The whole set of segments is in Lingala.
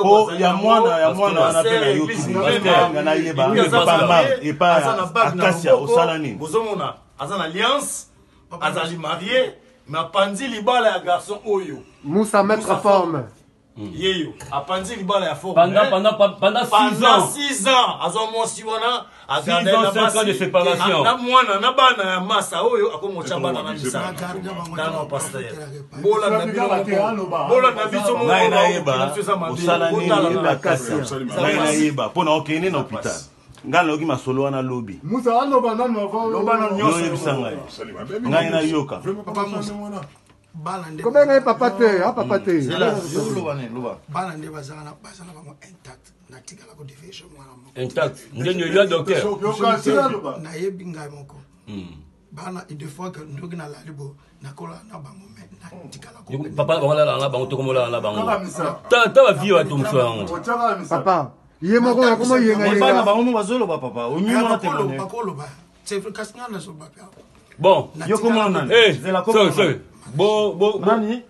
Oh, il y a moi, on appelle à YouTube. Parce qu'il y a Yeba, il pas mal, et pas Acacia au Salani. Bozomona, Azan Alliance, Azali marié, mais Apandi Libala ya garçon Oyo. Moussa mettre forme. Yeyo, Apandi Libala ya forme. Pendant 6 ans. 6 ans, Azan Monsiwana, Azan 5 ans de séparation. Na mwana, na bana ya massa Oyo, Ako Chambana na Misa. Dans pasteur. Bola na biso mo. Na Yeba, au Salani, Acacia. Na Yeba, pour nous okene na hôpital. Ngalo ki masolo wana lobby. Moussa aloba na novo. Loba na Yo yebisanga. Ngai na yoka. Papa Moussa. Comment est papa te? Ah papa te. Bana nde bazana bango intact na tika la ko division mwana moko. Intact. Ndenge yo docteur. Na yebi ngai moko. Bana deux fois que ndoki na lalibo na kola na bango me na tika la ko. Papa bango la bango to komola la bango. Ta va vivre tout ça. Papa. Yé moko ya komo yenga yenga. Bana bango bazolo ba papa. O nyuma na témoigner. C'est vrai kasina na so ba pia. Bon, yo comment on a? Eh, c'est bon nani?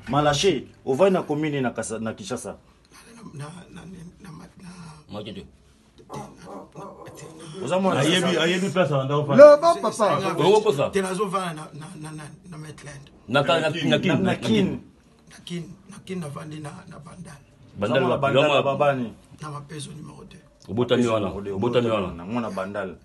Malaché. On va na commune na Kinshasa. Majedo. Ayebi place anda ofa. Le bon papa. Bongo posa. Tenazo va na Metland. Nakin Na vandi na bandal. Bandal la babani. Na mapeso numéro 2. Obotami wana. Na mwana bandal.